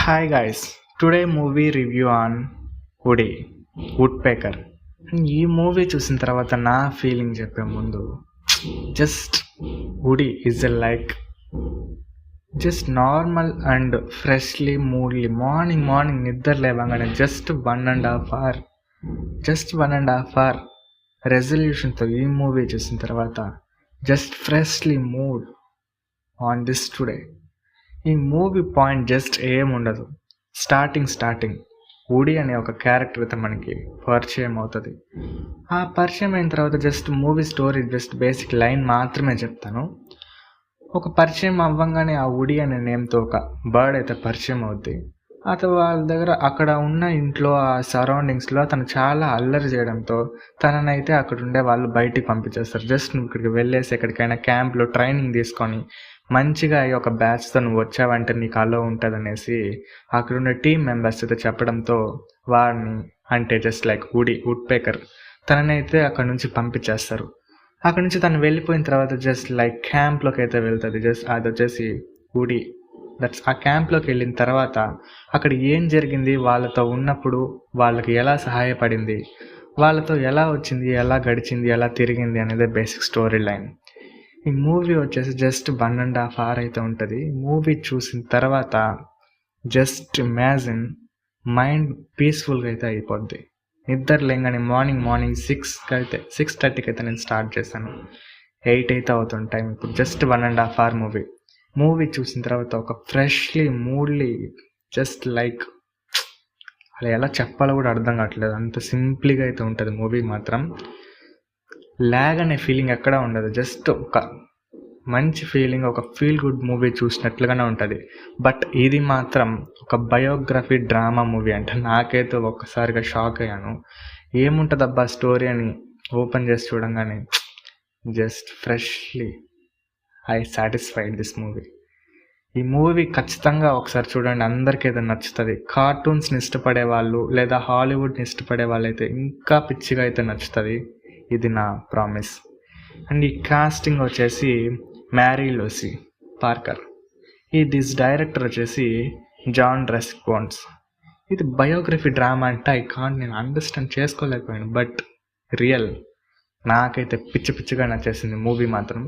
Hi guys, today movie review on Woody Woodpecker. ఈ movie చూసిన తర్వాత నా ఫీలింగ్ చెప్పే ముందు just Woody is like just normal and freshly moodly morning నిద్ర లేవగానే జస్ట్ 1.5 hour రెజల్యూషన్తో ఈ మూవీ చూసిన తర్వాత just freshly mood on this today. ఈ మూవీ పాయింట్ జస్ట్ ఏముండదు. స్టార్టింగ్ వుడీ అనే ఒక క్యారెక్టర్ అయితే మనకి పరిచయం అవుతుంది. ఆ పరిచయం అయిన తర్వాత just movie story just basic line మాత్రమే చెప్తాను. ఒక పరిచయం అవ్వగానే ఆ వుడీ అనే నేమ్తో ఒక బర్డ్ అయితే పరిచయం అవుద్ది. అతను వాళ్ళ దగ్గర అక్కడ ఉన్న ఇంట్లో ఆ సరౌండింగ్స్లో తను చాలా అల్లరి చేయడంతో తననైతే అక్కడ ఉండే వాళ్ళు బయటికి పంపించేస్తారు. జస్ట్ నువ్వు ఇక్కడికి వెళ్ళేసి ఎక్కడికైనా క్యాంప్లో ట్రైనింగ్ తీసుకొని మంచిగా అయ్యి ఒక బ్యాచ్తో నువ్వు వచ్చావంటే నీకు అలో ఉంటుంది అనేసి అక్కడ ఉన్న టీం మెంబర్స్ అయితే చెప్పడంతో వాడిని అంటే జస్ట్ లైక్ వుడ్పేకర్ తననైతే అక్కడ నుంచి పంపించేస్తారు. అక్కడ నుంచి తను వెళ్ళిపోయిన తర్వాత జస్ట్ లైక్ క్యాంప్లోకి అయితే వెళ్తుంది. జస్ట్ అది వచ్చేసి వుడీ ఆ క్యాంప్లోకి వెళ్ళిన తర్వాత అక్కడ ఏం జరిగింది, వాళ్ళతో ఉన్నప్పుడు వాళ్ళకి ఎలా సహాయపడింది, వాళ్ళతో ఎలా వచ్చింది, ఎలా గడిచింది, ఎలా తిరిగింది అనేది బేసిక్ స్టోరీ లైన్. ఈ మూవీ వచ్చేసి జస్ట్ 1.5 hour అయితే ఉంటుంది. మూవీ చూసిన తర్వాత జస్ట్ ఇమాజిన్ మైండ్ పీస్ఫుల్గా అయితే అయిపోద్ది. నిద్ర లేగానే మార్నింగ్ 6:30కి అయితే నేను స్టార్ట్ చేశాను. 8 అయితే అవుతుంది టైం. ఇప్పుడు జస్ట్ 1.5 hour మూవీ చూసిన తర్వాత ఒక ఫ్రెష్లీ మూడ్లీ జస్ట్ లైక్ అలా ఎలా చెప్పాలో కూడా అర్థం కావట్లేదు, అంత సింప్లీగా అయితే ఉంటుంది మూవీ మాత్రం. లాగ్ అనే ఫీలింగ్ ఎక్కడా ఉండదు. జస్ట్ ఒక మంచి ఫీలింగ్, ఒక ఫీల్ గుడ్ మూవీ చూసినట్లుగానే ఉంటుంది. బట్ ఇది మాత్రం ఒక బయోగ్రఫీ డ్రామా మూవీ అంటే నాకైతే ఒక్కసారిగా షాక్ అయ్యాను. ఏముంటుంది అబ్బా స్టోరీ అని ఓపెన్ చేసి చూడంగానే just freshly I satisfied this movie. ఈ మూవీ ఖచ్చితంగా ఒకసారి చూడండి, అందరికైతే నచ్చుతుంది. కార్టూన్స్ని ఇష్టపడే వాళ్ళు లేదా హాలీవుడ్ని ఇష్టపడే వాళ్ళు అయితే ఇంకా పిచ్చిగా అయితే నచ్చుతుంది. ఇది నా ప్రామిస్. అండ్ ఈ కాస్టింగ్ వచ్చేసి marry Lucy Parker. This director వచ్చేసి జాన్ రెస్పాన్స్. ఇది బయోగ్రఫీ డ్రామా అంటే నేను అండర్స్టాండ్ చేసుకోలేకపోయాను, బట్ రియల్ నాకైతే పిచ్చిగా నచ్చేసింది మూవీ మాత్రం.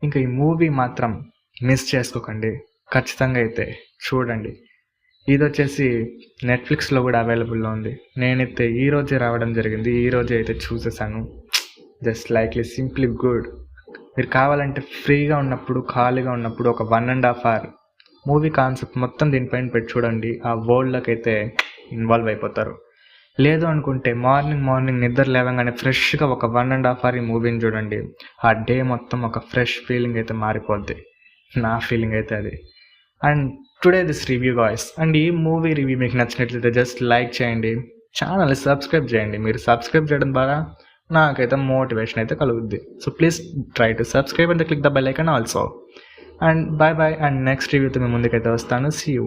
ఇంకా ఈ మూవీ మాత్రం మిస్ చేసుకోకండి, ఖచ్చితంగా అయితే చూడండి. ఇది వచ్చేసి నెట్ఫ్లిక్స్లో కూడా అవైలబుల్లో ఉంది. నేనైతే ఈరోజే రావడం జరిగింది, ఈరోజే అయితే చూసేసాను. Just likely simply good. మీరు కావాలంటే ఫ్రీగా ఉన్నప్పుడు ఖాళీగా ఉన్నప్పుడు ఒక 1.5 hour మూవీ కాన్సెప్ట్ మొత్తం దీనిపైన పెట్టి చూడండి. ఆ వరల్డ్లోకి అయితే ఇన్వాల్వ్ అయిపోతారు. లేదు అనుకుంటే మార్నింగ్ నిద్ర లేవగానే ఫ్రెష్గా ఒక 1.5 hour ఈ మూవీని చూడండి. ఆ డే మొత్తం ఒక ఫ్రెష్ ఫీలింగ్ అయితే మారిపోద్ది. నా ఫీలింగ్ అయితే అది. And today this review guys. And ఈ మూవీ రివ్యూ మీకు నచ్చినట్లయితే జస్ట్ లైక్ చేయండి, ఛానల్ని సబ్స్క్రైబ్ చేయండి. మీరు సబ్స్క్రైబ్ చేయడం ద్వారా నాకైతే మోటివేషన్ అయితే కలుగుద్ది. So please try to subscribe and click the bell icon also. And bye. And next రివ్యూతో మీ ముందుకైతే వస్తాను. See you.